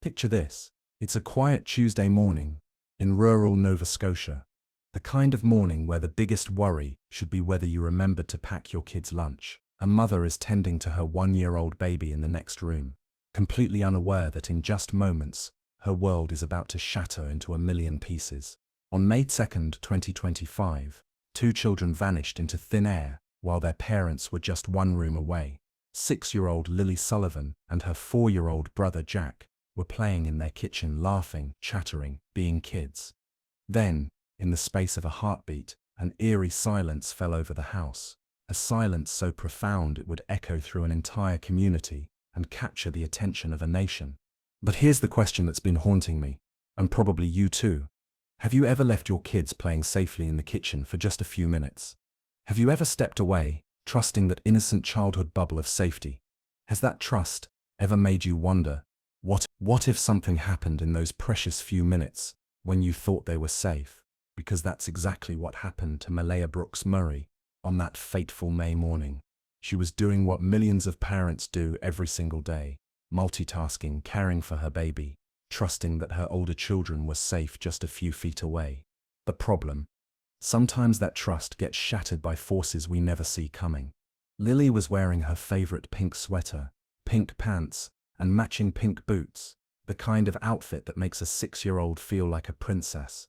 Picture this. It's a quiet Tuesday morning in rural Nova Scotia. The kind of morning where the biggest worry should be whether you remembered to pack your kid's lunch. A mother is tending to her 1-year-old baby in the next room, completely unaware that in just moments, her world is about to shatter into a million pieces. On May 2nd, 2025, 2 children vanished into thin air while their parents were just one room away. 6-year-old Lily Sullivan and her 4-year-old brother Jack were playing in their kitchen, laughing, chattering, being kids. Then, in the space of a heartbeat, an eerie silence fell over the house, a silence so profound it would echo through an entire community and capture the attention of a nation. But here's the question that's been haunting me, and probably you too. Have you ever left your kids playing safely in the kitchen for just a few minutes? Have you ever stepped away, trusting that innocent childhood bubble of safety? Has that trust ever made you wonder, what if something happened in those precious few minutes when you thought they were safe? Because that's exactly what happened to Malaya Brooks Murray on that fateful May morning. She was doing what millions of parents do every single day, multitasking, caring for her baby, trusting that her older children were safe just a few feet away. The problem? Sometimes that trust gets shattered by forces we never see coming. Lily was wearing her favorite pink sweater, pink pants, and matching pink boots, the kind of outfit that makes a 6-year-old feel like a princess.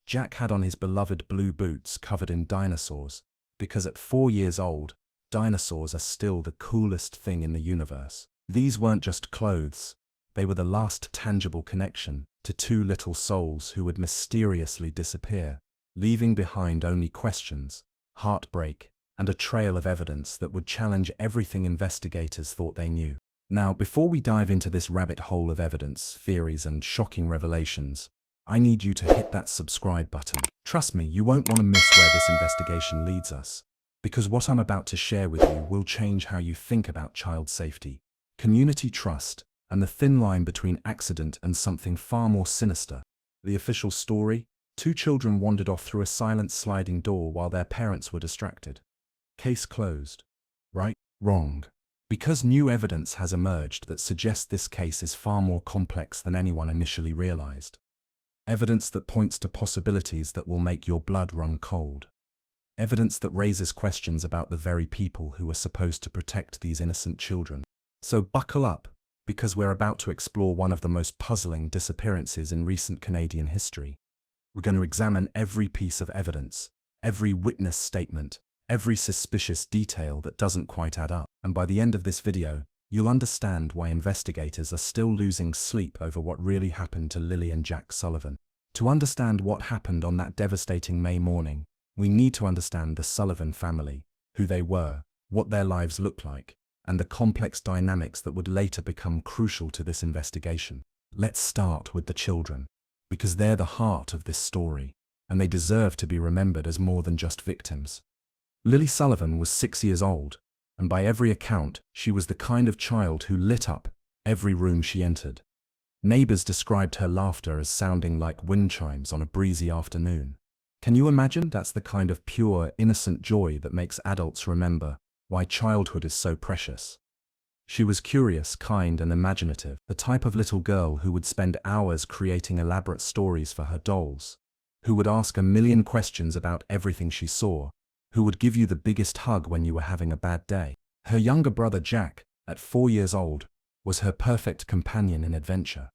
Jack had on his beloved blue boots covered in dinosaurs, because at 4 years old, dinosaurs are still the coolest thing in the universe. These weren't just clothes, they were the last tangible connection to 2 little souls who would mysteriously disappear, leaving behind only questions, heartbreak, and a trail of evidence that would challenge everything investigators thought they knew. Now, before we dive into this rabbit hole of evidence, theories, and shocking revelations, I need you to hit that subscribe button. Trust me, you won't want to miss where this investigation leads us, because what I'm about to share with you will change how you think about child safety, community trust, and the thin line between accident and something far more sinister. The official story: 2 children wandered off through a silent sliding door while their parents were distracted. Case closed. Right? Wrong. Because new evidence has emerged that suggests this case is far more complex than anyone initially realized. Evidence that points to possibilities that will make your blood run cold. Evidence that raises questions about the very people who were supposed to protect these innocent children. So buckle up, because we're about to explore one of the most puzzling disappearances in recent Canadian history. We're going to examine every piece of evidence, every witness statement, every suspicious detail that doesn't quite add up. And by the end of this video, you'll understand why investigators are still losing sleep over what really happened to Lily and Jack Sullivan. To understand what happened on that devastating May morning, we need to understand the Sullivan family, who they were, what their lives looked like, and the complex dynamics that would later become crucial to this investigation. Let's start with the children, because they're the heart of this story, and they deserve to be remembered as more than just victims. Lily Sullivan was 6 years old, and by every account, she was the kind of child who lit up every room she entered. Neighbors described her laughter as sounding like wind chimes on a breezy afternoon. Can you imagine? That's the kind of pure, innocent joy that makes adults remember why childhood is so precious. She was curious, kind, and imaginative, the type of little girl who would spend hours creating elaborate stories for her dolls, who would ask a million questions about everything she saw, who would give you the biggest hug when you were having a bad day. Her younger brother Jack, at 4 years old, was her perfect companion in adventure.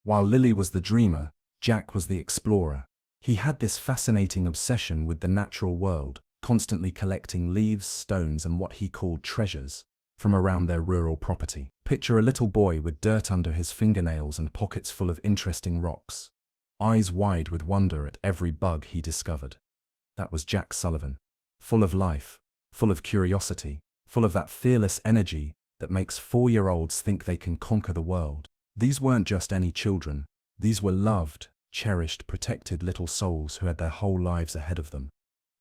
While Lily was the dreamer, Jack was the explorer. He had this fascinating obsession with the natural world, constantly collecting leaves, stones, and what he called treasures from around their rural property. Picture a little boy with dirt under his fingernails and pockets full of interesting rocks, eyes wide with wonder at every bug he discovered. That was Jack Sullivan. Full of life, full of curiosity, full of that fearless energy that makes 4-year-olds think they can conquer the world. These weren't just any children, these were loved, cherished, protected little souls who had their whole lives ahead of them.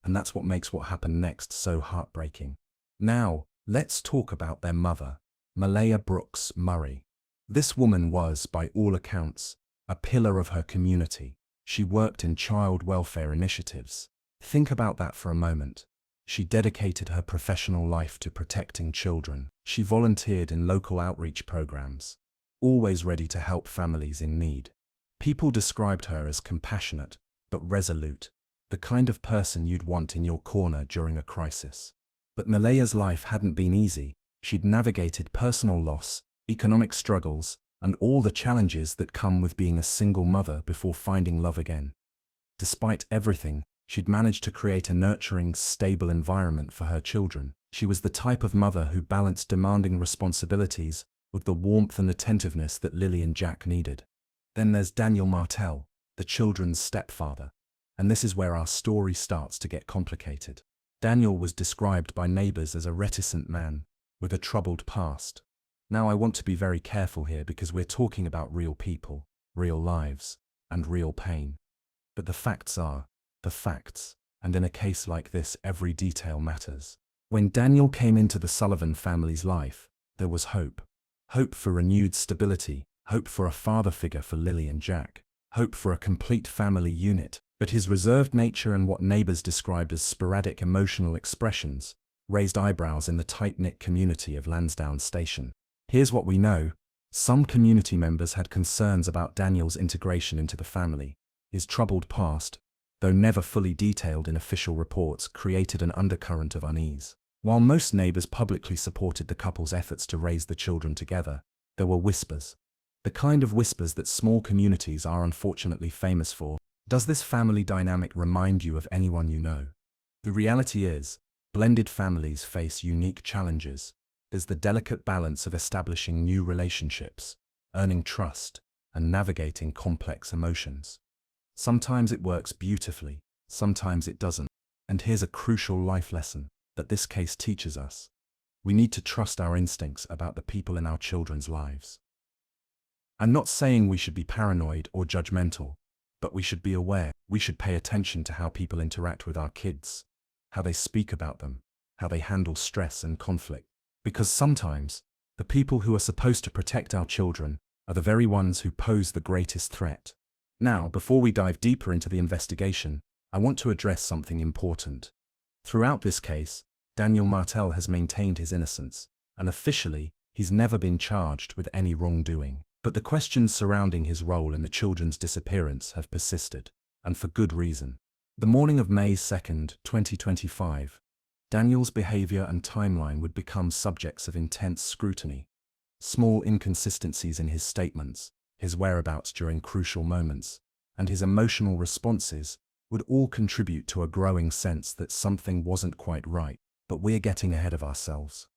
And that's what makes what happened next so heartbreaking. Now, let's talk about their mother, Malaya Brooks Murray. This woman was, by all accounts, a pillar of her community. She worked in child welfare initiatives. Think about that for a moment. She dedicated her professional life to protecting children. She volunteered in local outreach programs, always ready to help families in need. People described her as compassionate, but resolute, the kind of person you'd want in your corner during a crisis. But Malaya's life hadn't been easy. She'd navigated personal loss, economic struggles, and all the challenges that come with being a single mother before finding love again. Despite everything, she'd managed to create a nurturing, stable environment for her children. She was the type of mother who balanced demanding responsibilities with the warmth and attentiveness that Lily and Jack needed. Then there's Daniel Martel, the children's stepfather. And this is where our story starts to get complicated. Daniel was described by neighbors as a reticent man with a troubled past. Now I want to be very careful here because we're talking about real people, real lives, and real pain. But the facts are the facts, and in a case like this, every detail matters. When Daniel came into the Sullivan family's life, there was hope. Hope for renewed stability, hope for a father figure for Lily and Jack, hope for a complete family unit. But his reserved nature and what neighbors described as sporadic emotional expressions raised eyebrows in the tight-knit community of Landsdowne Station. Here's what we know. Some community members had concerns about Daniel's integration into the family. His troubled past, though never fully detailed in official reports, created an undercurrent of unease. While most neighbors publicly supported the couple's efforts to raise the children together, there were whispers. The kind of whispers that small communities are unfortunately famous for. Does this family dynamic remind you of anyone you know? The reality is, blended families face unique challenges. There's the delicate balance of establishing new relationships, earning trust, and navigating complex emotions. Sometimes it works beautifully, sometimes it doesn't. And here's a crucial life lesson that this case teaches us. We need to trust our instincts about the people in our children's lives. I'm not saying we should be paranoid or judgmental, but we should be aware. We should pay attention to how people interact with our kids, how they speak about them, how they handle stress and conflict. Because sometimes, the people who are supposed to protect our children are the very ones who pose the greatest threat. Now, before we dive deeper into the investigation, I want to address something important. Throughout this case, Daniel Martel has maintained his innocence, and officially, he's never been charged with any wrongdoing. But the questions surrounding his role in the children's disappearance have persisted, and for good reason. The morning of May 2nd, 2025, Daniel's behavior and timeline would become subjects of intense scrutiny. Small inconsistencies in his statements, his whereabouts during crucial moments, and his emotional responses would all contribute to a growing sense that something wasn't quite right. But we're getting ahead of ourselves.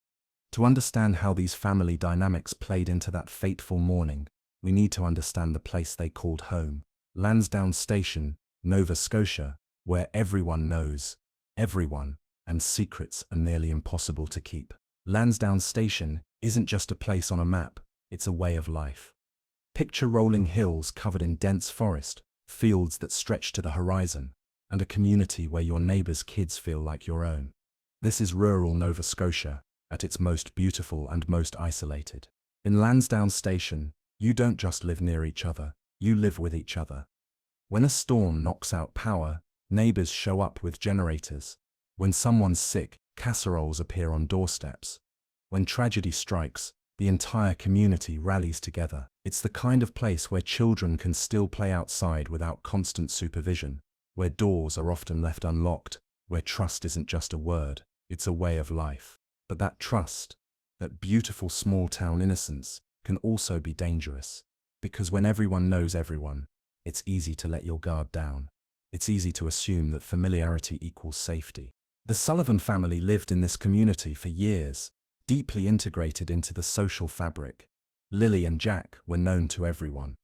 To understand how these family dynamics played into that fateful morning, we need to understand the place they called home. Landsdowne Station, Nova Scotia, where everyone knows everyone, and secrets are nearly impossible to keep. Landsdowne Station isn't just a place on a map, it's a way of life. Picture rolling hills covered in dense forest, fields that stretch to the horizon, and a community where your neighbor's kids feel like your own. This is rural Nova Scotia, at its most beautiful and most isolated. In Landsdowne Station, you don't just live near each other, you live with each other. When a storm knocks out power, neighbors show up with generators. When someone's sick, casseroles appear on doorsteps. When tragedy strikes, the entire community rallies together. It's the kind of place where children can still play outside without constant supervision, where doors are often left unlocked, where trust isn't just a word, it's a way of life. But that trust, that beautiful small-town innocence, can also be dangerous. Because when everyone knows everyone, it's easy to let your guard down. It's easy to assume that familiarity equals safety. The Sullivan family lived in this community for years, deeply integrated into the social fabric. Lily and Jack were known to everyone.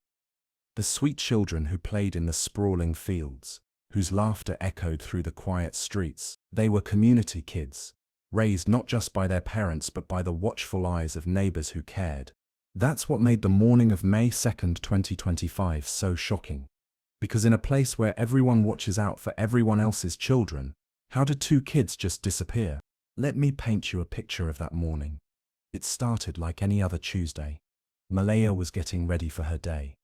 The sweet children who played in the sprawling fields, whose laughter echoed through the quiet streets, they were community kids, raised not just by their parents but by the watchful eyes of neighbors who cared. That's what made the morning of May 2nd, 2025 so shocking. Because in a place where everyone watches out for everyone else's children, how did two kids just disappear? Let me paint you a picture of that morning. It started like any other Tuesday. Malaya was getting ready for her day,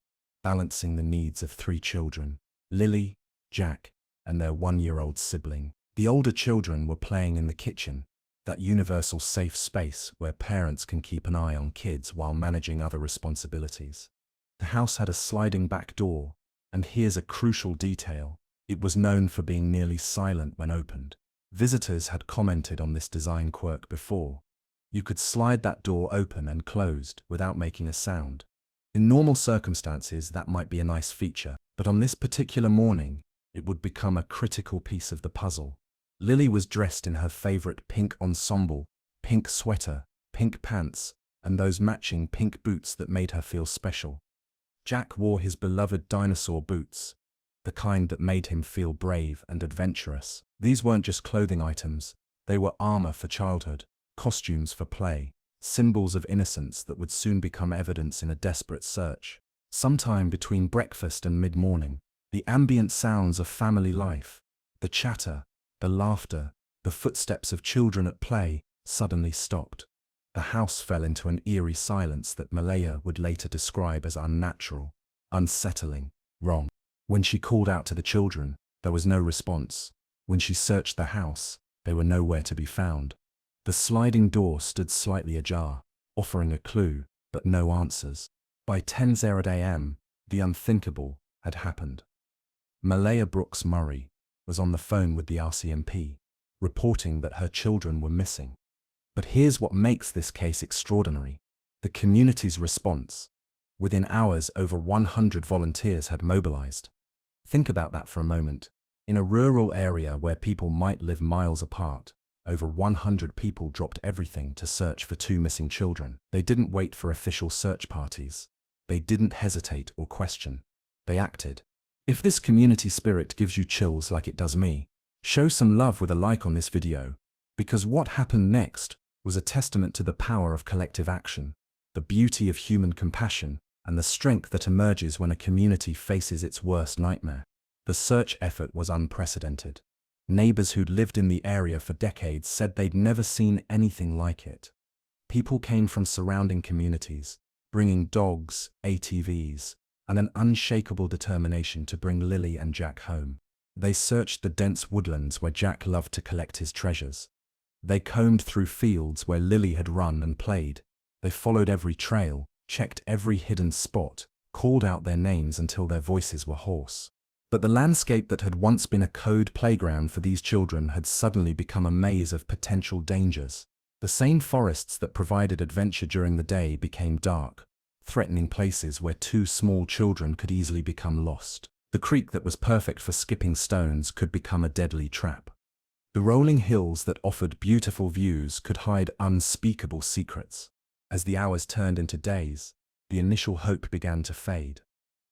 balancing the needs of three children, Lily, Jack, and their one-year-old sibling. The older children were playing in the kitchen, that universal safe space where parents can keep an eye on kids while managing other responsibilities. The house had a sliding back door, and here's a crucial detail: it was known for being nearly silent when opened. Visitors had commented on this design quirk before. You could slide that door open and closed without making a sound. In normal circumstances, that might be a nice feature, but on this particular morning, it would become a critical piece of the puzzle. Lily was dressed in her favorite pink ensemble, pink sweater, pink pants, and those matching pink boots that made her feel special. Jack wore his beloved dinosaur boots, the kind that made him feel brave and adventurous. These weren't just clothing items, they were armor for childhood, costumes for play, symbols of innocence that would soon become evidence in a desperate search. Sometime between breakfast and mid-morning, the ambient sounds of family life, the chatter, the laughter, the footsteps of children at play, suddenly stopped. The house fell into an eerie silence that Malaya would later describe as unnatural, unsettling, wrong. When she called out to the children, there was no response. When she searched the house, they were nowhere to be found. The sliding door stood slightly ajar, offering a clue, but no answers. By 10:00 a.m., the unthinkable had happened. Malaya Brooks Murray was on the phone with the RCMP, reporting that her children were missing. But here's what makes this case extraordinary: the community's response. Within hours, over 100 volunteers had mobilized. Think about that for a moment. In a rural area where people might live miles apart, over 100 people dropped everything to search for two missing children. They didn't wait for official search parties. They didn't hesitate or question. They acted. If this community spirit gives you chills like it does me, show some love with a like on this video, because what happened next was a testament to the power of collective action, the beauty of human compassion, and the strength that emerges when a community faces its worst nightmare. The search effort was unprecedented. Neighbors who'd lived in the area for decades said they'd never seen anything like it. People came from surrounding communities, bringing dogs, ATVs, and an unshakable determination to bring Lily and Jack home. They searched the dense woodlands where Jack loved to collect his treasures. They combed through fields where Lily had run and played. They followed every trail, checked every hidden spot, called out their names until their voices were hoarse. But the landscape that had once been a code playground for these children had suddenly become a maze of potential dangers. The same forests that provided adventure during the day became dark, threatening places where two small children could easily become lost. The creek that was perfect for skipping stones could become a deadly trap. The rolling hills that offered beautiful views could hide unspeakable secrets. As the hours turned into days, the initial hope began to fade.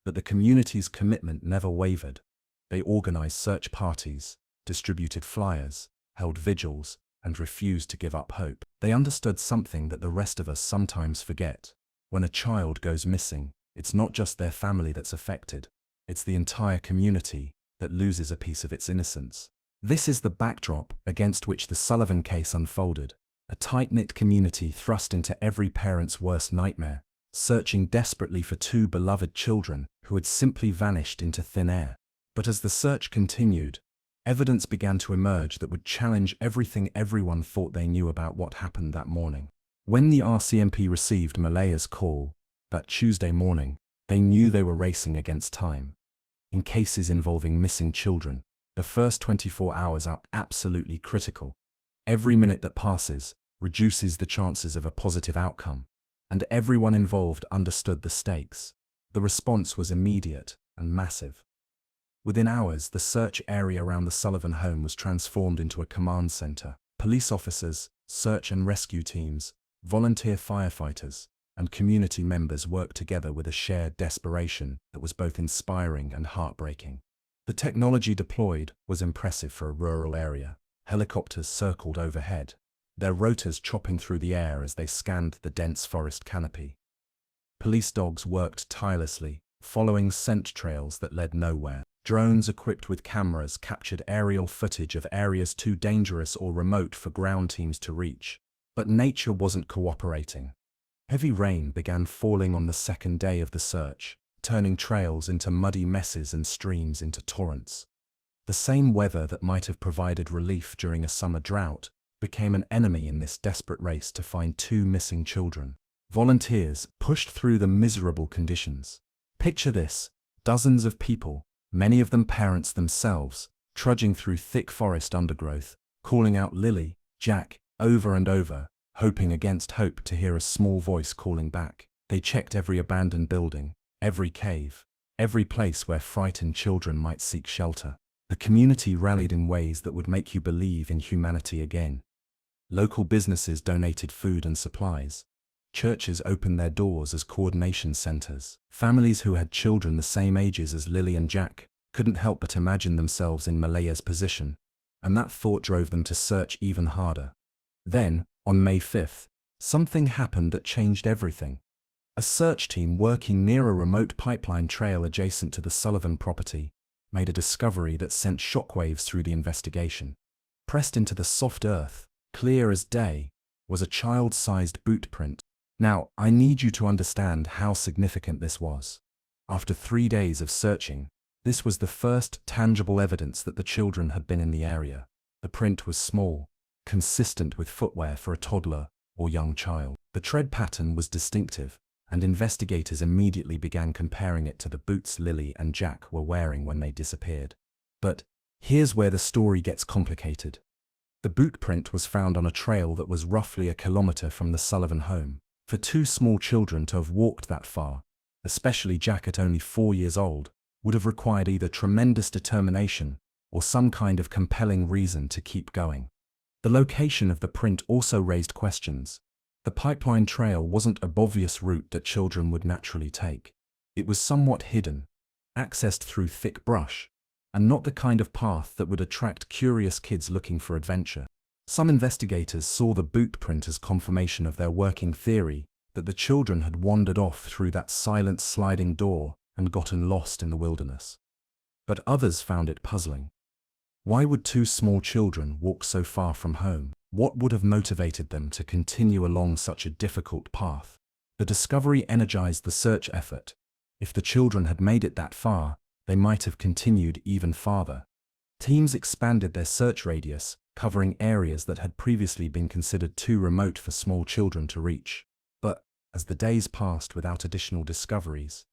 But the community's commitment never wavered. They organized search parties, distributed flyers, held vigils, and refused to give up hope. They understood something that the rest of us sometimes forget. When a child goes missing, it's not just their family that's affected. It's the entire community that loses a piece of its innocence. This is the backdrop against which the Sullivan case unfolded. A tight-knit community thrust into every parent's worst nightmare, searching desperately for two beloved children who had simply vanished into thin air. But as the search continued, evidence began to emerge that would challenge everything everyone thought they knew about what happened that morning. When the RCMP received Malaya's call that Tuesday morning, they knew they were racing against time. In cases involving missing children, the first 24 hours are absolutely critical. Every minute that passes reduces the chances of a positive outcome, and everyone involved understood the stakes. The response was immediate and massive. Within hours, the search area around the Sullivan home was transformed into a command center. Police officers, search and rescue teams, volunteer firefighters, and community members worked together with a shared desperation that was both inspiring and heartbreaking. The technology deployed was impressive for a rural area. Helicopters circled overhead, their rotors chopping through the air as they scanned the dense forest canopy. Police dogs worked tirelessly, following scent trails that led nowhere. Drones equipped with cameras captured aerial footage of areas too dangerous or remote for ground teams to reach. But nature wasn't cooperating. Heavy rain began falling on the second day of the search, turning trails into muddy messes and streams into torrents. The same weather that might have provided relief during a summer drought became an enemy in this desperate race to find two missing children. Volunteers pushed through the miserable conditions. Picture this: dozens of people, many of them parents themselves, trudging through thick forest undergrowth, calling out Lily, Jack, over and over, hoping against hope to hear a small voice calling back. They checked every abandoned building, every cave, every place where frightened children might seek shelter. The community rallied in ways that would make you believe in humanity again. Local businesses donated food and supplies. Churches opened their doors as coordination centers. Families who had children the same ages as Lily and Jack couldn't help but imagine themselves in Malaya's position, and that thought drove them to search even harder. Then, on May 5th, something happened that changed everything. A search team working near a remote pipeline trail adjacent to the Sullivan property made a discovery that sent shockwaves through the investigation. Pressed into the soft earth, clear as day, was a child-sized boot print. Now, I need you to understand how significant this was. After 3 days of searching, this was the first tangible evidence that the children had been in the area. The print was small, consistent with footwear for a toddler or young child. The tread pattern was distinctive, and investigators immediately began comparing it to the boots Lily and Jack were wearing when they disappeared. But here's where the story gets complicated. The boot print was found on a trail that was roughly a kilometer from the Sullivan home. For two small children to have walked that far, especially Jack at only 4 years old, would have required either tremendous determination or some kind of compelling reason to keep going. The location of the print also raised questions. The pipeline trail wasn't an obvious route that children would naturally take. It was somewhat hidden, accessed through thick brush, and not the kind of path that would attract curious kids looking for adventure. Some investigators saw the boot print as confirmation of their working theory that the children had wandered off through that silent sliding door and gotten lost in the wilderness. But others found it puzzling. Why would two small children walk so far from home? What would have motivated them to continue along such a difficult path? The discovery energized the search effort. If the children had made it that far, they might have continued even farther. Teams expanded their search radius, covering areas that had previously been considered too remote for small children to reach. But, as the days passed without additional discoveries,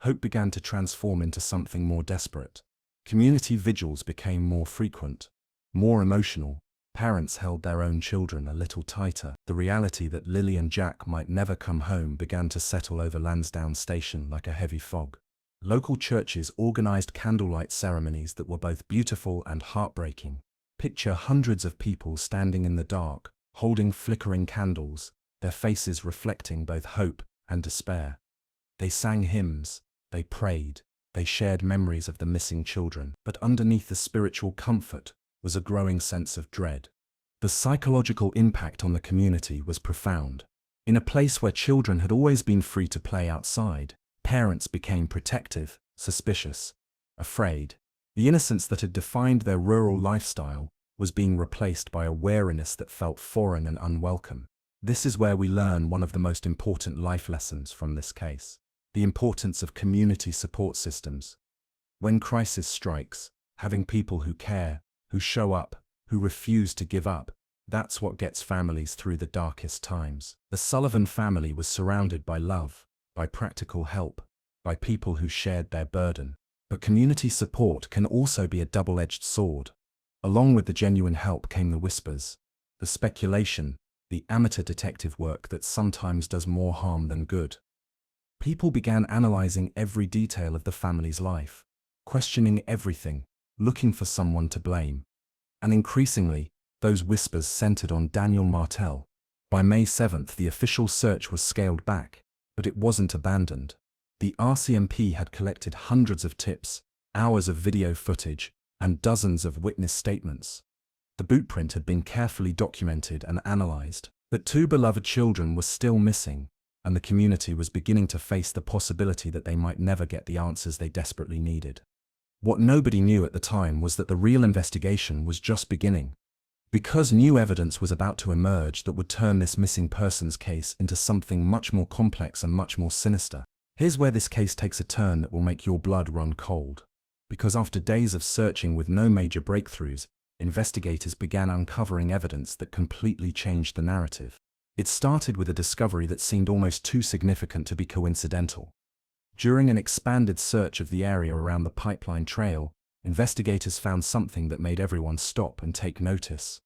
hope began to transform into something more desperate. Community vigils became more frequent, more emotional. Parents held their own children a little tighter. The reality that Lily and Jack might never come home began to settle over Landsdowne station like a heavy fog. Local churches organized candlelight ceremonies that were both beautiful and heartbreaking. Picture hundreds of people standing in the dark, holding flickering candles, their faces reflecting both hope and despair. They sang hymns, they prayed, they shared memories of the missing children, but underneath the spiritual comfort was a growing sense of dread. The psychological impact on the community was profound. In a place where children had always been free to play outside, parents became protective, suspicious, afraid. The innocence that had defined their rural lifestyle was being replaced by a wariness that felt foreign and unwelcome. This is where we learn one of the most important life lessons from this case: the importance of community support systems. When crisis strikes, having people who care, who show up, who refuse to give up, that's what gets families through the darkest times. The Sullivan family was surrounded by love, by practical help, by people who shared their burden. But community support can also be a double-edged sword. Along with the genuine help came the whispers, the speculation, the amateur detective work that sometimes does more harm than good. People began analyzing every detail of the family's life, questioning everything, looking for someone to blame. And increasingly, those whispers centered on Daniel Martel. By May 7th, the official search was scaled back, but it wasn't abandoned. The RCMP had collected hundreds of tips, hours of video footage, and dozens of witness statements. The boot print had been carefully documented and analyzed, but two beloved children were still missing, and the community was beginning to face the possibility that they might never get the answers they desperately needed. What nobody knew at the time was that the real investigation was just beginning, because new evidence was about to emerge that would turn this missing persons case into something much more complex and much more sinister. Here's where this case takes a turn that will make your blood run cold. Because after days of searching with no major breakthroughs, investigators began uncovering evidence that completely changed the narrative. It started with a discovery that seemed almost too significant to be coincidental. During an expanded search of the area around the pipeline trail, investigators found something that made everyone stop and take notice.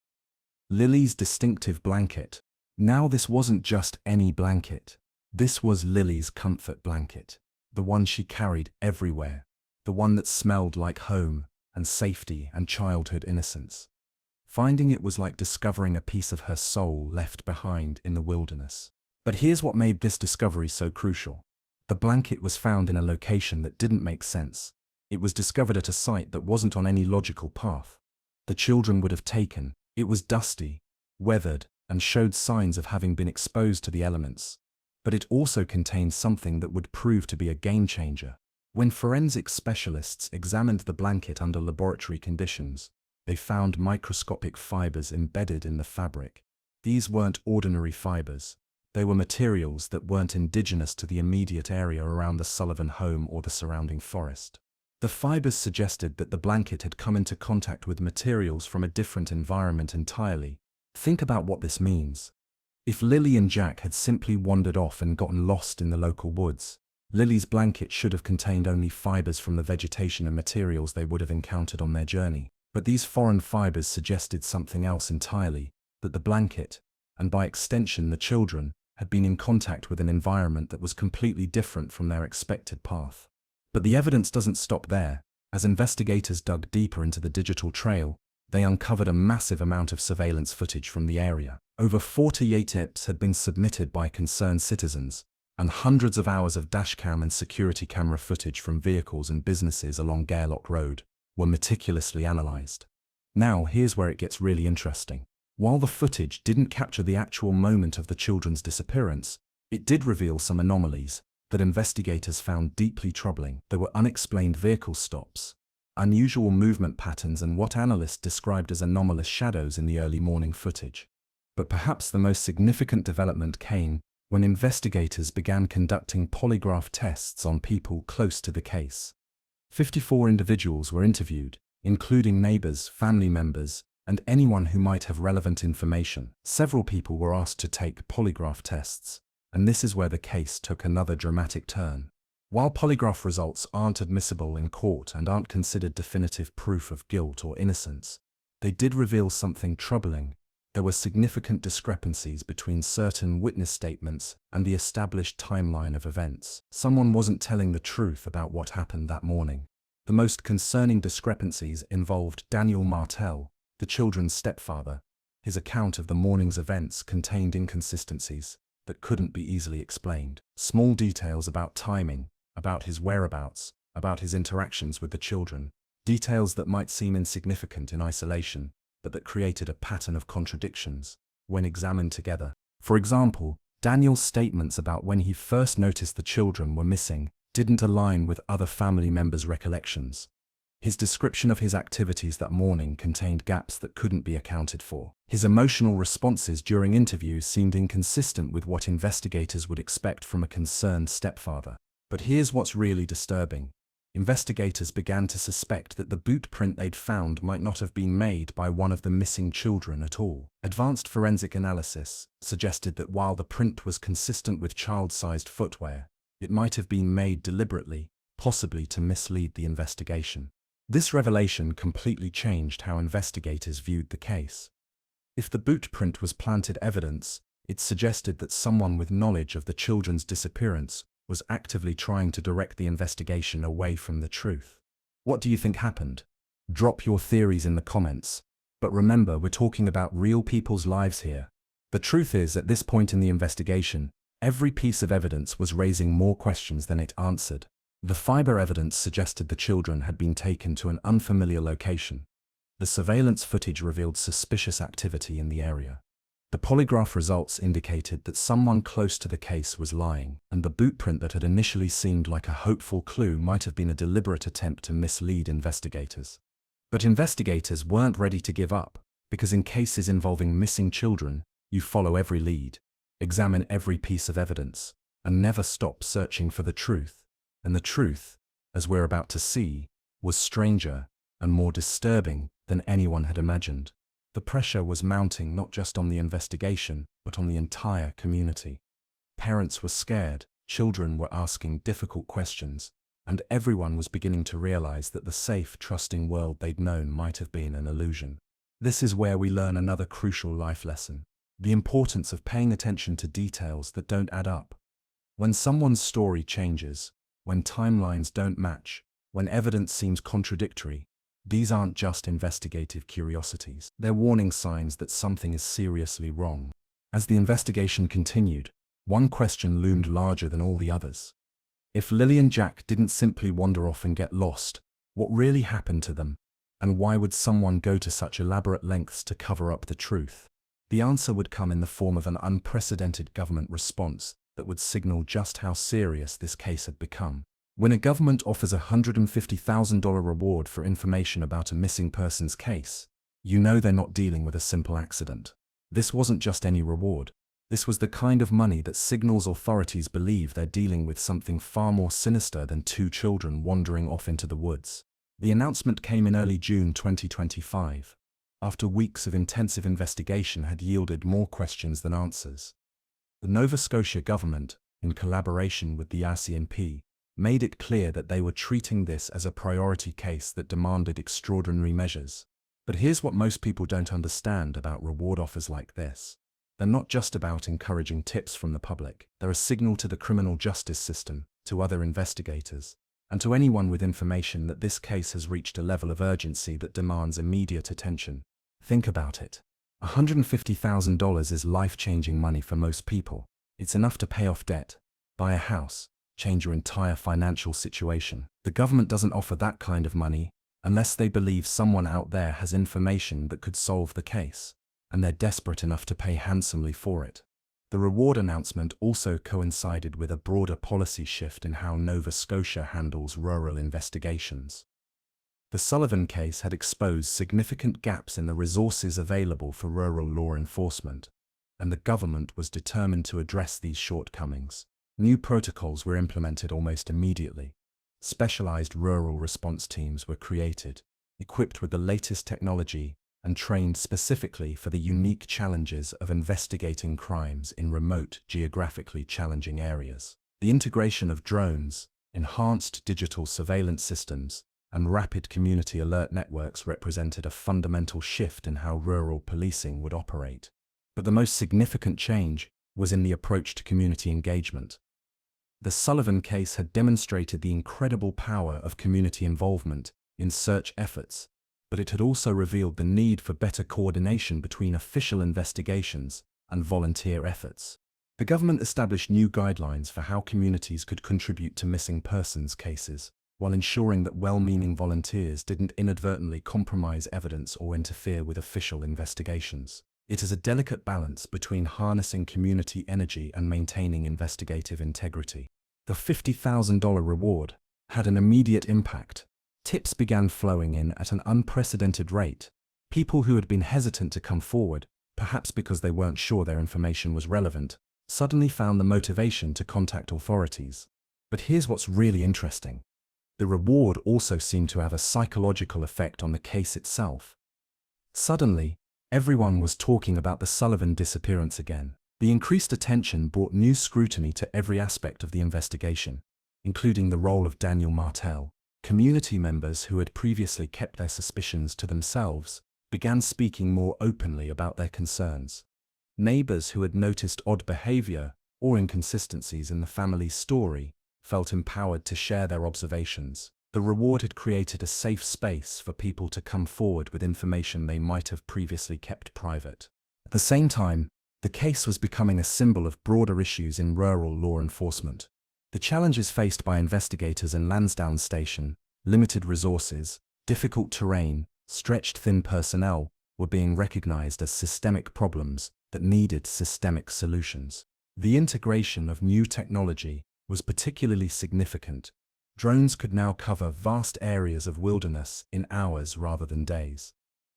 Lily's distinctive blanket. Now this wasn't just any blanket. This was Lily's comfort blanket. The one she carried everywhere. The one that smelled like home and safety and childhood innocence. Finding it was like discovering a piece of her soul left behind in the wilderness. But here's what made this discovery so crucial. The blanket was found in a location that didn't make sense. It was discovered at a site that wasn't on any logical path the children would have taken. It was dusty, weathered, and showed signs of having been exposed to the elements. But it also contained something that would prove to be a game changer. When forensic specialists examined the blanket under laboratory conditions, they found microscopic fibers embedded in the fabric. These weren't ordinary fibers. They were materials that weren't indigenous to the immediate area around the Sullivan home or the surrounding forest. The fibers suggested that the blanket had come into contact with materials from a different environment entirely. Think about what this means. If Lily and Jack had simply wandered off and gotten lost in the local woods, Lily's blanket should have contained only fibers from the vegetation and materials they would have encountered on their journey. But these foreign fibers suggested something else entirely, that the blanket, and by extension the children, had been in contact with an environment that was completely different from their expected path. But the evidence doesn't stop there. As investigators dug deeper into the digital trail, they uncovered a massive amount of surveillance footage from the area. Over 48 tips had been submitted by concerned citizens, and hundreds of hours of dashcam and security camera footage from vehicles and businesses along Gairloch Road were meticulously analyzed. Now, here's where it gets really interesting. While the footage didn't capture the actual moment of the children's disappearance, it did reveal some anomalies that investigators found deeply troubling. There were unexplained vehicle stops, unusual movement patterns, and what analysts described as anomalous shadows in the early morning footage. But perhaps the most significant development came when investigators began conducting polygraph tests on people close to the case. 54 individuals were interviewed, including neighbors, family members, and anyone who might have relevant information. Several people were asked to take polygraph tests, and this is where the case took another dramatic turn. While polygraph results aren't admissible in court and aren't considered definitive proof of guilt or innocence, they did reveal something troubling. There were significant discrepancies between certain witness statements and the established timeline of events. Someone wasn't telling the truth about what happened that morning. The most concerning discrepancies involved Daniel Martell, the children's stepfather. His account of the morning's events contained inconsistencies that couldn't be easily explained. Small details about timing, about his whereabouts, about his interactions with the children, details that might seem insignificant in isolation, but that created a pattern of contradictions when examined together. For example, Daniel's statements about when he first noticed the children were missing didn't align with other family members' recollections. His description of his activities that morning contained gaps that couldn't be accounted for. His emotional responses during interviews seemed inconsistent with what investigators would expect from a concerned stepfather. But here's what's really disturbing. Investigators began to suspect that the boot print they'd found might not have been made by one of the missing children at all. Advanced forensic analysis suggested that while the print was consistent with child-sized footwear, it might have been made deliberately, possibly to mislead the investigation. This revelation completely changed how investigators viewed the case. If the boot print was planted evidence, it suggested that someone with knowledge of the children's disappearance was actively trying to direct the investigation away from the truth. What do you think happened? Drop your theories in the comments. But remember, we're talking about real people's lives here. The truth is, at this point in the investigation, every piece of evidence was raising more questions than it answered. The fiber evidence suggested the children had been taken to an unfamiliar location. The surveillance footage revealed suspicious activity in the area. The polygraph results indicated that someone close to the case was lying, and the boot print that had initially seemed like a hopeful clue might have been a deliberate attempt to mislead investigators. But investigators weren't ready to give up, because in cases involving missing children, you follow every lead, examine every piece of evidence, and never stop searching for the truth. And the truth, as we're about to see, was stranger and more disturbing than anyone had imagined. The pressure was mounting not just on the investigation, but on the entire community. Parents were scared, children were asking difficult questions, and everyone was beginning to realize that the safe, trusting world they'd known might have been an illusion. This is where we learn another crucial life lesson: the importance of paying attention to details that don't add up. When someone's story changes, when timelines don't match, when evidence seems contradictory, these aren't just investigative curiosities. They're warning signs that something is seriously wrong. As the investigation continued, one question loomed larger than all the others. If Lily and Jack didn't simply wander off and get lost, what really happened to them? And why would someone go to such elaborate lengths to cover up the truth? The answer would come in the form of an unprecedented government response that would signal just how serious this case had become. When a government offers a $150,000 reward for information about a missing person's case, you know they're not dealing with a simple accident. This wasn't just any reward. This was the kind of money that signals authorities believe they're dealing with something far more sinister than two children wandering off into the woods. The announcement came in early June 2025, after weeks of intensive investigation had yielded more questions than answers. The Nova Scotia government, in collaboration with the RCMP, made it clear that they were treating this as a priority case that demanded extraordinary measures. But here's what most people don't understand about reward offers like this. They're not just about encouraging tips from the public. They're a signal to the criminal justice system, to other investigators, and to anyone with information that this case has reached a level of urgency that demands immediate attention. Think about it. $150,000 is life-changing money for most people. It's enough to pay off debt, buy a house, change your entire financial situation. The government doesn't offer that kind of money unless they believe someone out there has information that could solve the case, and they're desperate enough to pay handsomely for it. The reward announcement also coincided with a broader policy shift in how Nova Scotia handles rural investigations. The Sullivan case had exposed significant gaps in the resources available for rural law enforcement, and the government was determined to address these shortcomings. New protocols were implemented almost immediately. Specialized rural response teams were created, equipped with the latest technology and trained specifically for the unique challenges of investigating crimes in remote, geographically challenging areas. The integration of drones, enhanced digital surveillance systems, and rapid community alert networks represented a fundamental shift in how rural policing would operate. But the most significant change was in the approach to community engagement. The Sullivan case had demonstrated the incredible power of community involvement in search efforts, but it had also revealed the need for better coordination between official investigations and volunteer efforts. The government established new guidelines for how communities could contribute to missing persons cases, while ensuring that well-meaning volunteers didn't inadvertently compromise evidence or interfere with official investigations. It is a delicate balance between harnessing community energy and maintaining investigative integrity. The $50,000 reward had an immediate impact. Tips began flowing in at an unprecedented rate. People who had been hesitant to come forward, perhaps because they weren't sure their information was relevant, suddenly found the motivation to contact authorities. But here's what's really interesting. The reward also seemed to have a psychological effect on the case itself. Suddenly, everyone was talking about the Sullivan disappearance again. The increased attention brought new scrutiny to every aspect of the investigation, including the role of Daniel Martel. Community members who had previously kept their suspicions to themselves began speaking more openly about their concerns. Neighbors who had noticed odd behavior or inconsistencies in the family's story felt empowered to share their observations. The reward had created a safe space for people to come forward with information they might have previously kept private. At the same time, the case was becoming a symbol of broader issues in rural law enforcement. The challenges faced by investigators in Landsdowne Station, limited resources, difficult terrain, stretched thin personnel, were being recognized as systemic problems that needed systemic solutions. The integration of new technology was particularly significant. Drones could now cover vast areas of wilderness in hours rather than days.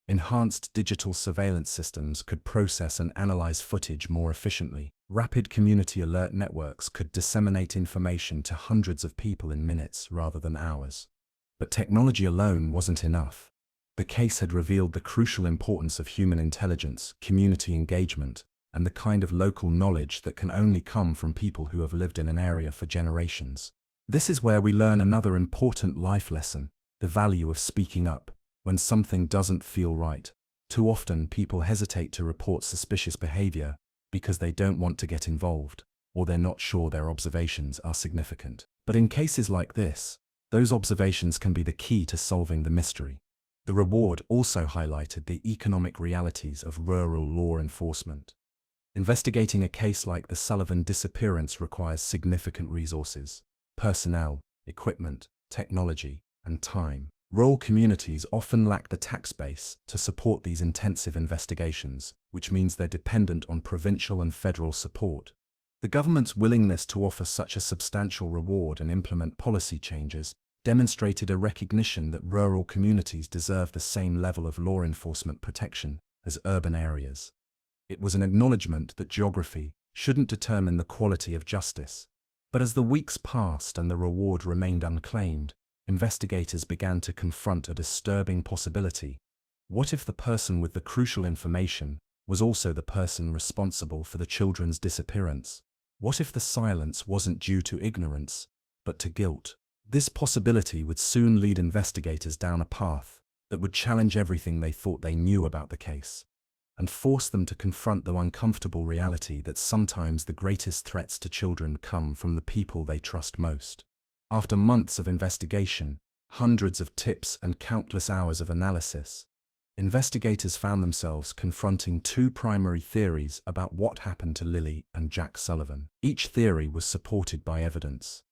Enhanced digital surveillance systems could process and analyze footage more efficiently. Rapid community alert networks could disseminate information to hundreds of people in minutes rather than hours. But technology alone wasn't enough. The case had revealed the crucial importance of human intelligence, community engagement, and the kind of local knowledge that can only come from people who have lived in an area for generations. This is where we learn another important life lesson: the value of speaking up when something doesn't feel right. Too often, people hesitate to report suspicious behavior because they don't want to get involved, or they're not sure their observations are significant. But in cases like this, those observations can be the key to solving the mystery. The reward also highlighted the economic realities of rural law enforcement. Investigating a case like the Sullivan disappearance requires significant resources: personnel, equipment, technology, and time. Rural communities often lack the tax base to support these intensive investigations, which means they're dependent on provincial and federal support. The government's willingness to offer such a substantial reward and implement policy changes demonstrated a recognition that rural communities deserve the same level of law enforcement protection as urban areas. It was an acknowledgement that geography shouldn't determine the quality of justice. But as the weeks passed and the reward remained unclaimed, investigators began to confront a disturbing possibility. What if the person with the crucial information was also the person responsible for the children's disappearance? What if the silence wasn't due to ignorance, but to guilt? This possibility would soon lead investigators down a path that would challenge everything they thought they knew about the case, and force them to confront the uncomfortable reality that sometimes the greatest threats to children come from the people they trust most. After months of investigation, hundreds of tips, and countless hours of analysis, investigators found themselves confronting two primary theories about what happened to Lily and Jack Sullivan. Each theory was supported by evidence,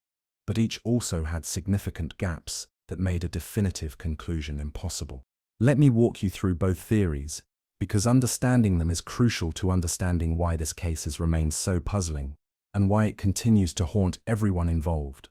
but each also had significant gaps that made a definitive conclusion impossible. Let me walk you through both theories, because understanding them is crucial to understanding why this case has remained so puzzling, and why it continues to haunt everyone involved.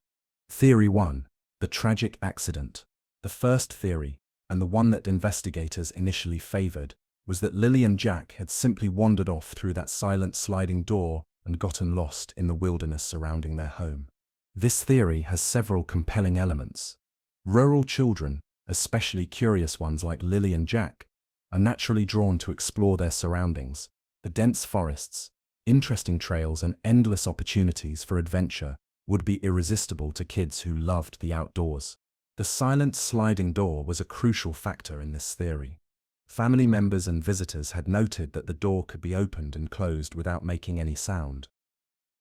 Theory 1. The tragic accident. The first theory, and the one that investigators initially favored, was that Lily and Jack had simply wandered off through that silent sliding door and gotten lost in the wilderness surrounding their home. This theory has several compelling elements. Rural children, especially curious ones like Lily and Jack, are naturally drawn to explore their surroundings. The dense forests, interesting trails, and endless opportunities for adventure would be irresistible to kids who loved the outdoors. The silent sliding door was a crucial factor in this theory. Family members and visitors had noted that the door could be opened and closed without making any sound.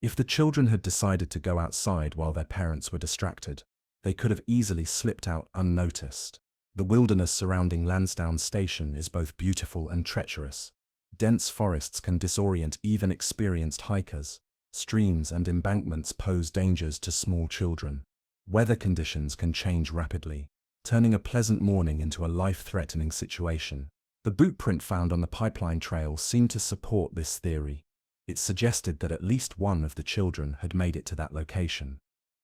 If the children had decided to go outside while their parents were distracted, they could have easily slipped out unnoticed. The wilderness surrounding Landsdowne station is both beautiful and treacherous. Dense forests can disorient even experienced hikers. Streams and embankments pose dangers to small children. Weather conditions can change rapidly, turning a pleasant morning into a life-threatening situation. The boot print found on the pipeline trail seemed to support this theory. It suggested that at least one of the children had made it to that location,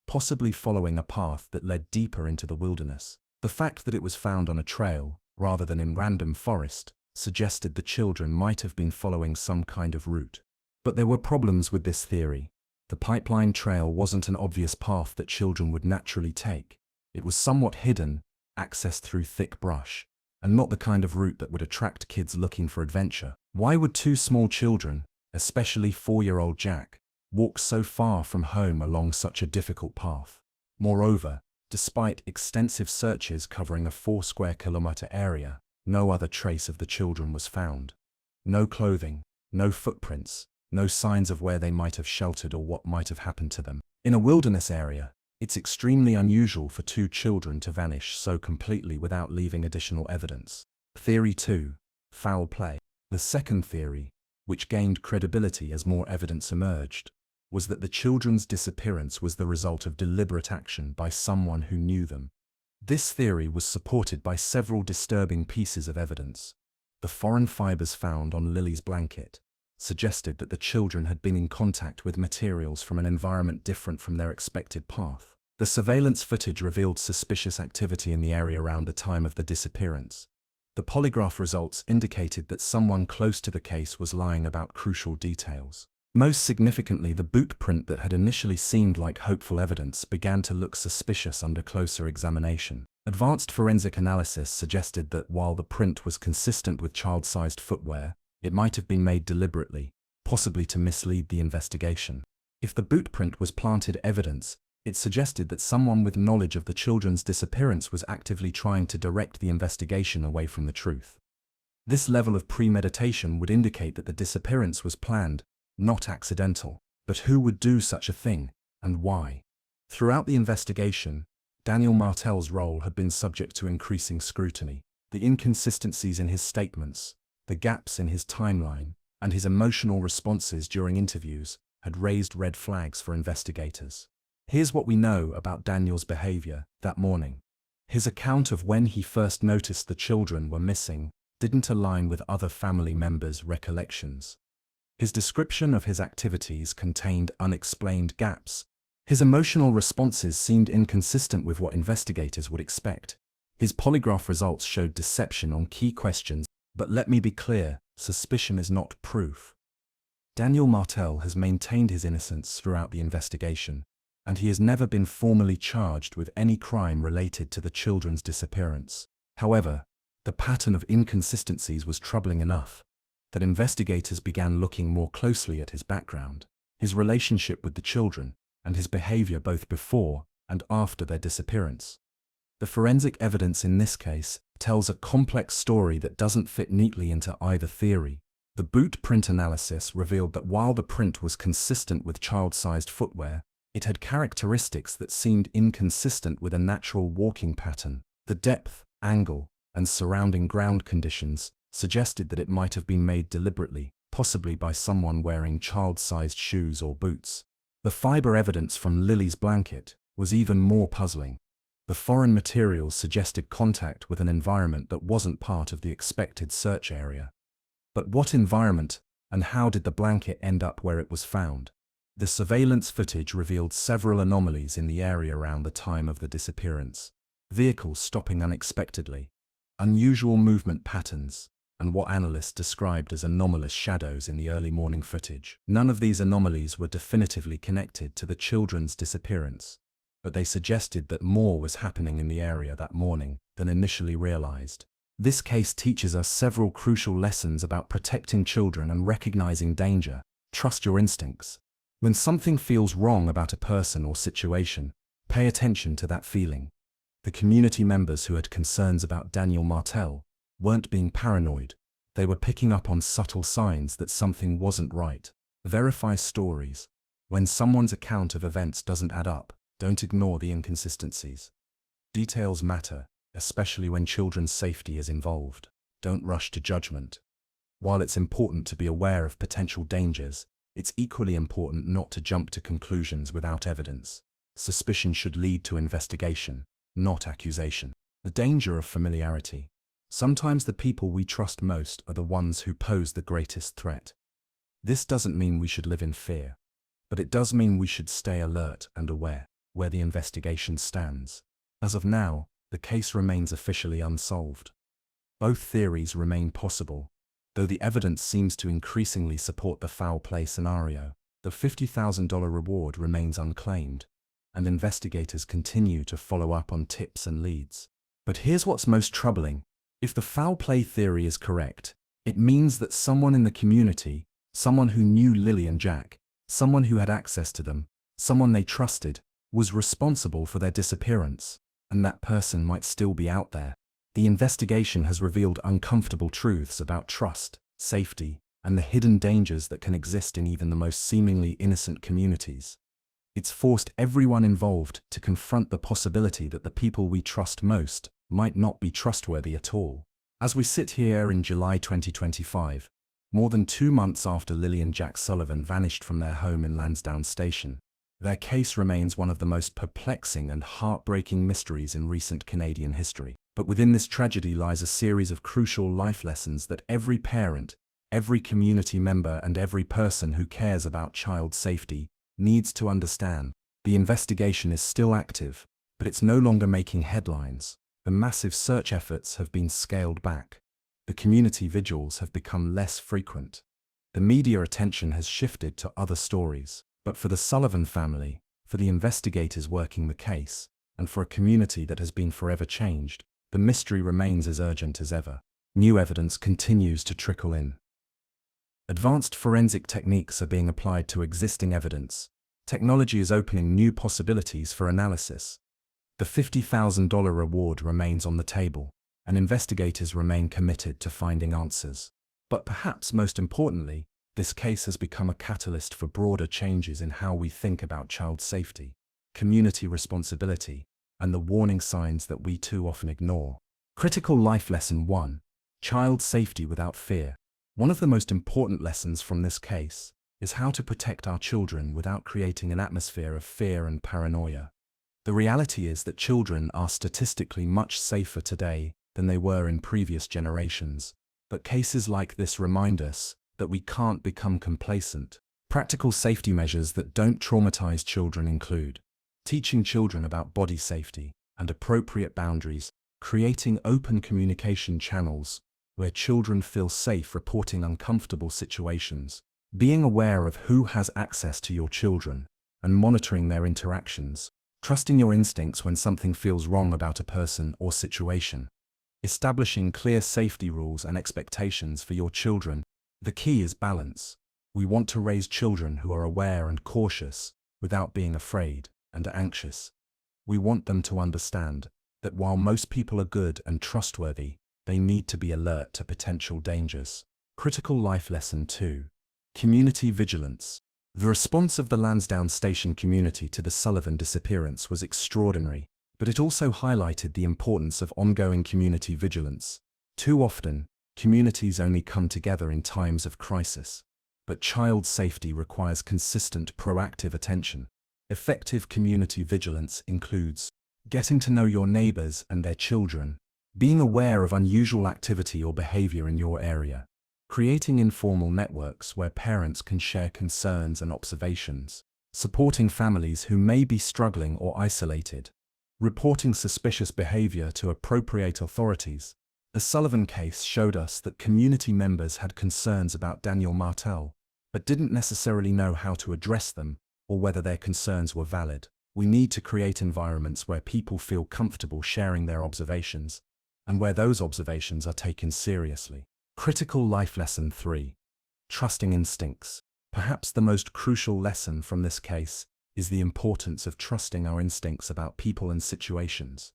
possibly following a path that led deeper into the wilderness. The fact that it was found on a trail, rather than in random forest, suggested the children might have been following some kind of route. But there were problems with this theory. The pipeline trail wasn't an obvious path that children would naturally take. It was somewhat hidden, accessed through thick brush, and not the kind of route that would attract kids looking for adventure. Why would two small children, especially 4-year-old Jack, walk so far from home along such a difficult path? Moreover, despite extensive searches covering a 4-square-kilometer area, no other trace of the children was found. No clothing, no footprints, no signs of where they might have sheltered or what might have happened to them. In a wilderness area, it's extremely unusual for two children to vanish so completely without leaving additional evidence. Theory 2. Foul play. The second theory, which gained credibility as more evidence emerged, was that the children's disappearance was the result of deliberate action by someone who knew them. This theory was supported by several disturbing pieces of evidence. The foreign fibers found on Lily's blanket suggested that the children had been in contact with materials from an environment different from their expected path. The surveillance footage revealed suspicious activity in the area around the time of the disappearance. The polygraph results indicated that someone close to the case was lying about crucial details. Most significantly, the boot print that had initially seemed like hopeful evidence began to look suspicious under closer examination. Advanced forensic analysis suggested that while the print was consistent with child-sized footwear, it might have been made deliberately, possibly to mislead the investigation. If the boot print was planted evidence, it suggested that someone with knowledge of the children's disappearance was actively trying to direct the investigation away from the truth. This level of premeditation would indicate that the disappearance was planned, not accidental. But who would do such a thing, and why? Throughout the investigation, Daniel Martel's role had been subject to increasing scrutiny. The inconsistencies in his statements, the gaps in his timeline, and his emotional responses during interviews had raised red flags for investigators. Here's what we know about Daniel's behavior that morning. His account of when he first noticed the children were missing didn't align with other family members' recollections. His description of his activities contained unexplained gaps. His emotional responses seemed inconsistent with what investigators would expect. His polygraph results showed deception on key questions, but let me be clear, suspicion is not proof. Daniel Martel has maintained his innocence throughout the investigation, and he has never been formally charged with any crime related to the children's disappearance. However, the pattern of inconsistencies was troubling enough that investigators began looking more closely at his background, his relationship with the children, and his behavior both before and after their disappearance. The forensic evidence in this case tells a complex story that doesn't fit neatly into either theory. The boot print analysis revealed that while the print was consistent with child-sized footwear, it had characteristics that seemed inconsistent with a natural walking pattern. The depth, angle, and surrounding ground conditions suggested that it might have been made deliberately, possibly by someone wearing child-sized shoes or boots. The fiber evidence from Lily's blanket was even more puzzling. The foreign materials suggested contact with an environment that wasn't part of the expected search area. But what environment, and how did the blanket end up where it was found? The surveillance footage revealed several anomalies in the area around the time of the disappearance. Vehicles stopping unexpectedly, unusual movement patterns, and what analysts described as anomalous shadows in the early morning footage. None of these anomalies were definitively connected to the children's disappearance, but they suggested that more was happening in the area that morning than initially realized. This case teaches us several crucial lessons about protecting children and recognizing danger. Trust your instincts. When something feels wrong about a person or situation, pay attention to that feeling. The community members who had concerns about Daniel Martel weren't being paranoid. They were picking up on subtle signs that something wasn't right. Verify stories. When someone's account of events doesn't add up, don't ignore the inconsistencies. Details matter, especially when children's safety is involved. Don't rush to judgment. While it's important to be aware of potential dangers, it's equally important not to jump to conclusions without evidence. Suspicion should lead to investigation, not accusation. The danger of familiarity. Sometimes the people we trust most are the ones who pose the greatest threat. This doesn't mean we should live in fear, but it does mean we should stay alert and aware where the investigation stands. As of now, the case remains officially unsolved. Both theories remain possible, though the evidence seems to increasingly support the foul play scenario. The $50,000 reward remains unclaimed, and investigators continue to follow up on tips and leads. But here's what's most troubling. If the foul play theory is correct, it means that someone in the community, someone who knew Lily and Jack, someone who had access to them, someone they trusted, was responsible for their disappearance, and that person might still be out there. The investigation has revealed uncomfortable truths about trust, safety, and the hidden dangers that can exist in even the most seemingly innocent communities. It's forced everyone involved to confront the possibility that the people we trust most might not be trustworthy at all. As we sit here in July 2025, more than 2 months after Lily and Jack Sullivan vanished from their home in Landsdowne Station, their case remains one of the most perplexing and heartbreaking mysteries in recent Canadian history. But within this tragedy lies a series of crucial life lessons that every parent, every community member, and every person who cares about child safety needs to understand. The investigation is still active, but it's no longer making headlines. The massive search efforts have been scaled back. The community vigils have become less frequent. The media attention has shifted to other stories. But for the Sullivan family, for the investigators working the case, and for a community that has been forever changed, the mystery remains as urgent as ever. New evidence continues to trickle in. Advanced forensic techniques are being applied to existing evidence. Technology is opening new possibilities for analysis. The $50,000 reward remains on the table, and investigators remain committed to finding answers. But perhaps most importantly, this case has become a catalyst for broader changes in how we think about child safety, community responsibility, and the warning signs that we too often ignore. Critical Life Lesson 1: Child Safety Without Fear. One of the most important lessons from this case is how to protect our children without creating an atmosphere of fear and paranoia. The reality is that children are statistically much safer today than they were in previous generations, but cases like this remind us that we can't become complacent. Practical safety measures that don't traumatize children include teaching children about body safety and appropriate boundaries, creating open communication channels where children feel safe reporting uncomfortable situations, being aware of who has access to your children, and monitoring their interactions, trusting your instincts when something feels wrong about a person or situation, establishing clear safety rules and expectations for your children. The key is balance. We want to raise children who are aware and cautious without being afraid and anxious. We want them to understand that while most people are good and trustworthy, they need to be alert to potential dangers. Critical Life Lesson 2: Community Vigilance. The response of the Landsdowne station community to the Sullivan disappearance was extraordinary, but it also highlighted the importance of ongoing community vigilance. Too often, communities only come together in times of crisis, but child safety requires consistent, proactive attention. Effective community vigilance includes getting to know your neighbors and their children, being aware of unusual activity or behavior in your area, creating informal networks where parents can share concerns and observations, supporting families who may be struggling or isolated, reporting suspicious behavior to appropriate authorities. The Sullivan case showed us that community members had concerns about Daniel Martel, but didn't necessarily know how to address them or whether their concerns were valid. We need to create environments where people feel comfortable sharing their observations, and where those observations are taken seriously. Critical Life Lesson 3: Trusting Instincts. Perhaps the most crucial lesson from this case is the importance of trusting our instincts about people and situations.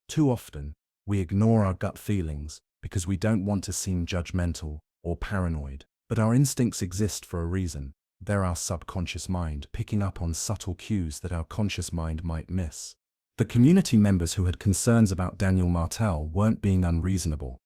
Too often, we ignore our gut feelings because we don't want to seem judgmental or paranoid. But our instincts exist for a reason. They're our subconscious mind picking up on subtle cues that our conscious mind might miss. The community members who had concerns about Daniel Martel weren't being unreasonable.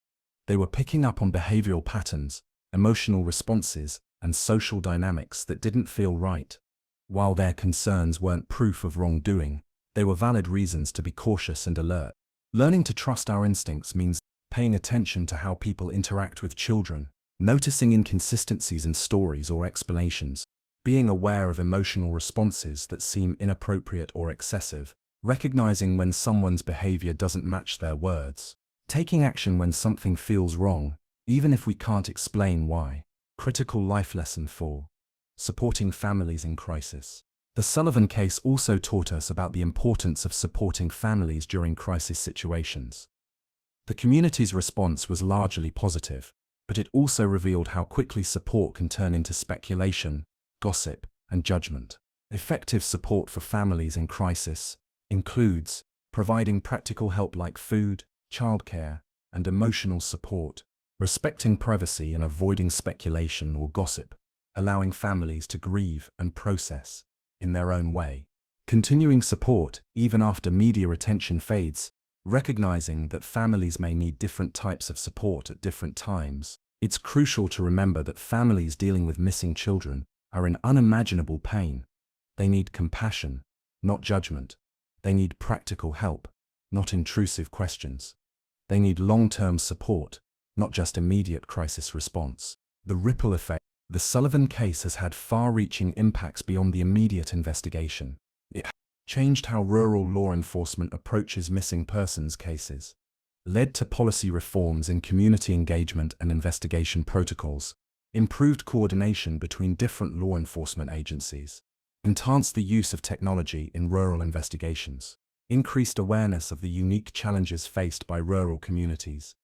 They were picking up on behavioral patterns, emotional responses, and social dynamics that didn't feel right. While their concerns weren't proof of wrongdoing, they were valid reasons to be cautious and alert. Learning to trust our instincts means paying attention to how people interact with children, noticing inconsistencies in stories or explanations, being aware of emotional responses that seem inappropriate or excessive, recognizing when someone's behavior doesn't match their words, taking action when something feels wrong, even if we can't explain why. Critical Life Lesson 4: Supporting Families in Crisis. The Sullivan case also taught us about the importance of supporting families during crisis situations. The community's response was largely positive, but it also revealed how quickly support can turn into speculation, gossip, and judgment. Effective support for families in crisis includes providing practical help like food, childcare, and emotional support, respecting privacy and avoiding speculation or gossip, allowing families to grieve and process in their own way, continuing support even after media attention fades, recognizing that families may need different types of support at different times. It's crucial to remember that families dealing with missing children are in unimaginable pain. They need compassion, not judgment. They need practical help, not intrusive questions. They need long-term support, not just immediate crisis response. The ripple effect. The Sullivan case has had far-reaching impacts beyond the immediate investigation. It changed how rural law enforcement approaches missing persons cases, led to policy reforms in community engagement and investigation protocols, improved coordination between different law enforcement agencies, enhanced the use of technology in rural investigations, increased awareness of the unique challenges faced by rural communities.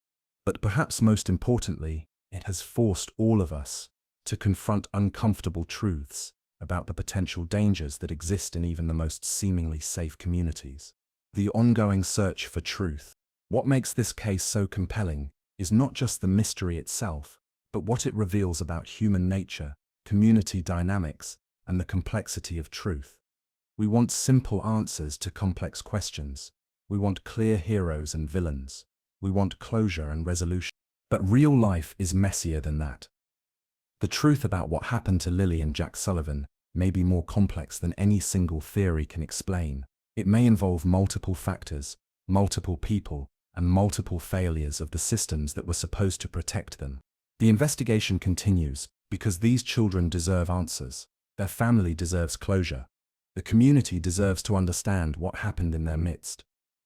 But perhaps most importantly, it has forced all of us to confront uncomfortable truths about the potential dangers that exist in even the most seemingly safe communities. The ongoing search for truth. What makes this case so compelling is not just the mystery itself, but what it reveals about human nature, community dynamics, and the complexity of truth. We want simple answers to complex questions. We want clear heroes and villains. We want closure and resolution. But real life is messier than that. The truth about what happened to Lily and Jack Sullivan may be more complex than any single theory can explain. It may involve multiple factors, multiple people, and multiple failures of the systems that were supposed to protect them. The investigation continues because these children deserve answers. Their family deserves closure. The community deserves to understand what happened in their midst.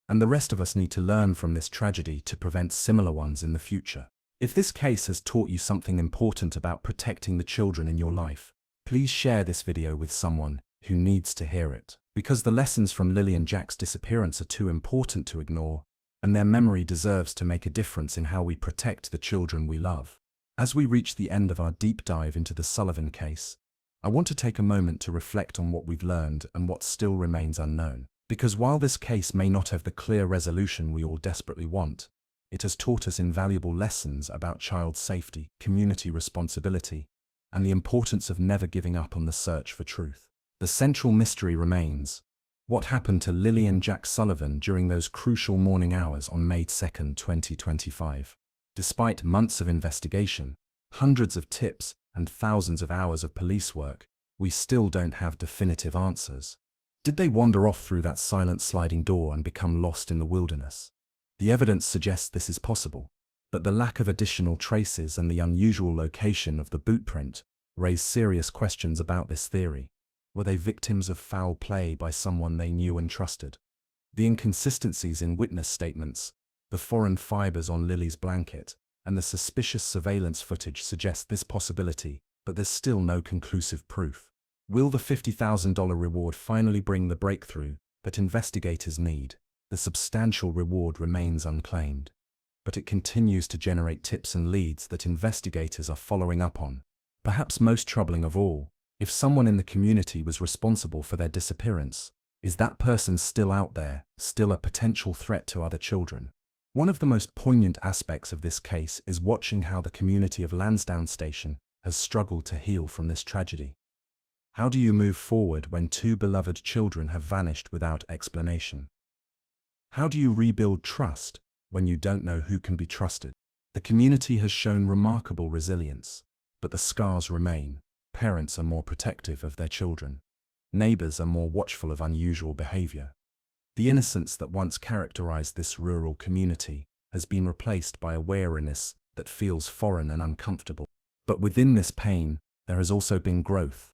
And the rest of us need to learn from this tragedy to prevent similar ones in the future. If this case has taught you something important about protecting the children in your life, please share this video with someone who needs to hear it. Because the lessons from Lily and Jack's disappearance are too important to ignore, and their memory deserves to make a difference in how we protect the children we love. As we reach the end of our deep dive into the Sullivan case, I want to take a moment to reflect on what we've learned and what still remains unknown. Because while this case may not have the clear resolution we all desperately want, it has taught us invaluable lessons about child safety, community responsibility, and the importance of never giving up on the search for truth. The central mystery remains: what happened to Lily and Jack Sullivan during those crucial morning hours on May 2, 2025? Despite months of investigation, hundreds of tips, and thousands of hours of police work, we still don't have definitive answers. Did they wander off through that silent sliding door and become lost in the wilderness? The evidence suggests this is possible, but the lack of additional traces and the unusual location of the boot print raise serious questions about this theory. Were they victims of foul play by someone they knew and trusted? The inconsistencies in witness statements, the foreign fibers on Lily's blanket, and the suspicious surveillance footage suggest this possibility, but there's still no conclusive proof. Will the $50,000 reward finally bring the breakthrough that investigators need? The substantial reward remains unclaimed, but it continues to generate tips and leads that investigators are following up on. Perhaps most troubling of all, if someone in the community was responsible for their disappearance, is that person still out there, still a potential threat to other children? One of the most poignant aspects of this case is watching how the community of Landsdowne Station has struggled to heal from this tragedy. How do you move forward when two beloved children have vanished without explanation? How do you rebuild trust when you don't know who can be trusted? The community has shown remarkable resilience, but the scars remain. Parents are more protective of their children. Neighbors are more watchful of unusual behavior. The innocence that once characterized this rural community has been replaced by a wariness that feels foreign and uncomfortable. But within this pain, there has also been growth.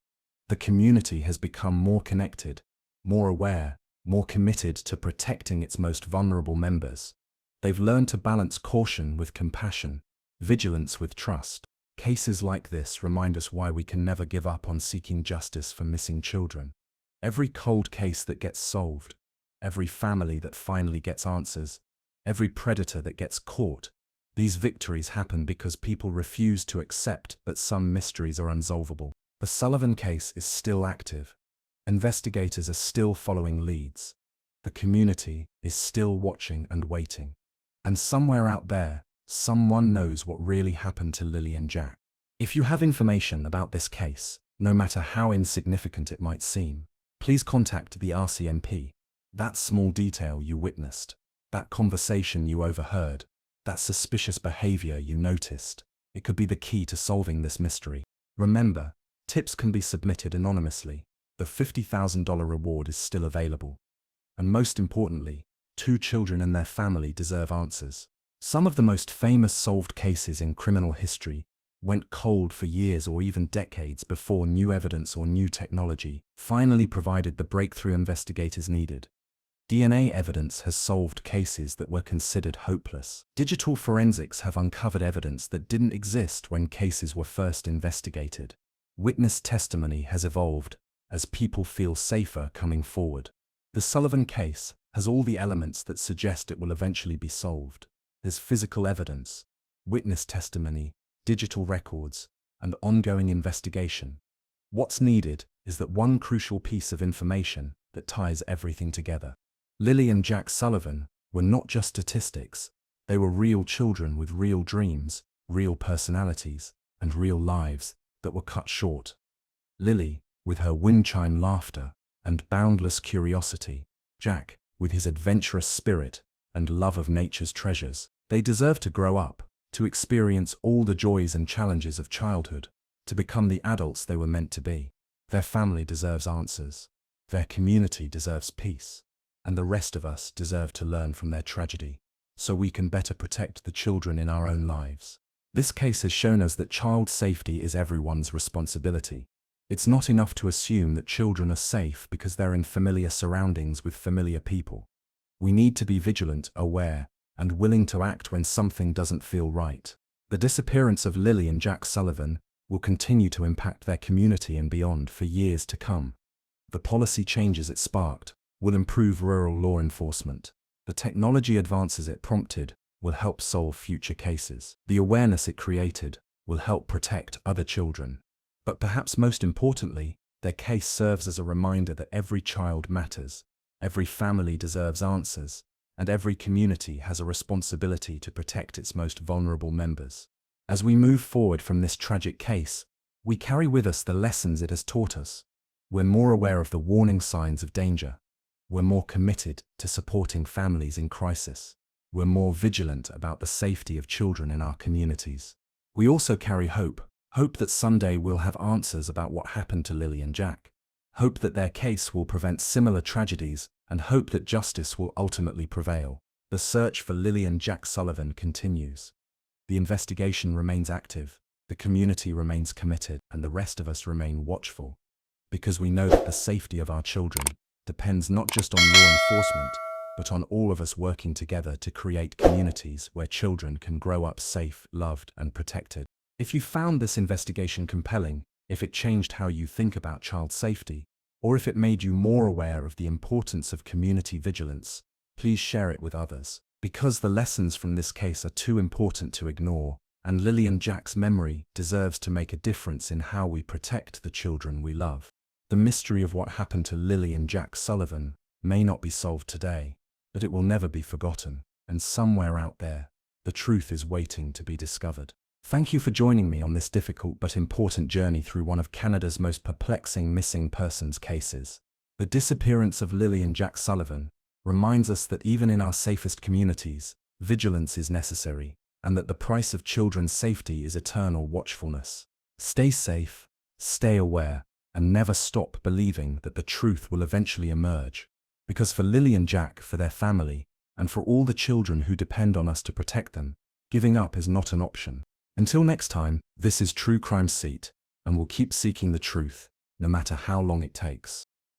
The community has become more connected, more aware, more committed to protecting its most vulnerable members. They've learned to balance caution with compassion, vigilance with trust. Cases like this remind us why we can never give up on seeking justice for missing children. Every cold case that gets solved, every family that finally gets answers, every predator that gets caught, these victories happen because people refuse to accept that some mysteries are unsolvable. The Sullivan case is still active. Investigators are still following leads. The community is still watching and waiting. And somewhere out there, someone knows what really happened to Lily and Jack. If you have information about this case, no matter how insignificant it might seem, please contact the RCMP. That small detail you witnessed, that conversation you overheard, that suspicious behavior you noticed, it could be the key to solving this mystery. Remember, tips can be submitted anonymously. The $50,000 reward is still available. And most importantly, two children and their family deserve answers. Some of the most famous solved cases in criminal history went cold for years or even decades before new evidence or new technology finally provided the breakthrough investigators needed. DNA evidence has solved cases that were considered hopeless. Digital forensics have uncovered evidence that didn't exist when cases were first investigated. Witness testimony has evolved as people feel safer coming forward. The Sullivan case has all the elements that suggest it will eventually be solved. There's physical evidence, witness testimony, digital records, and ongoing investigation. What's needed is that one crucial piece of information that ties everything together. Lily and Jack Sullivan were not just statistics, they were real children with real dreams, real personalities, and real lives that were cut short. Lily, with her wind chime laughter and boundless curiosity, Jack, with his adventurous spirit and love of nature's treasures. They deserve to grow up, to experience all the joys and challenges of childhood, to become the adults they were meant to be. Their family deserves answers, their community deserves peace, and the rest of us deserve to learn from their tragedy, so we can better protect the children in our own lives. This case has shown us that child safety is everyone's responsibility. It's not enough to assume that children are safe because they're in familiar surroundings with familiar people. We need to be vigilant, aware, and willing to act when something doesn't feel right. The disappearance of Lily and Jack Sullivan will continue to impact their community and beyond for years to come. The policy changes it sparked will improve rural law enforcement. The technology advances it prompted will help solve future cases. The awareness it created will help protect other children. But perhaps most importantly, their case serves as a reminder that every child matters, every family deserves answers, and every community has a responsibility to protect its most vulnerable members. As we move forward from this tragic case, we carry with us the lessons it has taught us. We're more aware of the warning signs of danger. We're more committed to supporting families in crisis. We're more vigilant about the safety of children in our communities. We also carry hope that someday we'll have answers about what happened to Lily and Jack. Hope that their case will prevent similar tragedies, and hope that justice will ultimately prevail. The search for Lily and Jack Sullivan continues. The investigation remains active, the community remains committed, and the rest of us remain watchful. Because we know that the safety of our children depends not just on law enforcement, but on all of us working together to create communities where children can grow up safe, loved, and protected. If you found this investigation compelling, if it changed how you think about child safety, or if it made you more aware of the importance of community vigilance, please share it with others. Because the lessons from this case are too important to ignore, and Lily and Jack's memory deserves to make a difference in how we protect the children we love. The mystery of what happened to Lily and Jack Sullivan may not be solved today, but it will never be forgotten, and somewhere out there, the truth is waiting to be discovered. Thank you for joining me on this difficult but important journey through one of Canada's most perplexing missing persons cases. The disappearance of Lily and Jack Sullivan reminds us that even in our safest communities, vigilance is necessary, and that the price of children's safety is eternal watchfulness. Stay safe, stay aware, and never stop believing that the truth will eventually emerge. Because for Lily and Jack, for their family, and for all the children who depend on us to protect them, giving up is not an option. Until next time, this is True Crime Seat, and we'll keep seeking the truth, no matter how long it takes.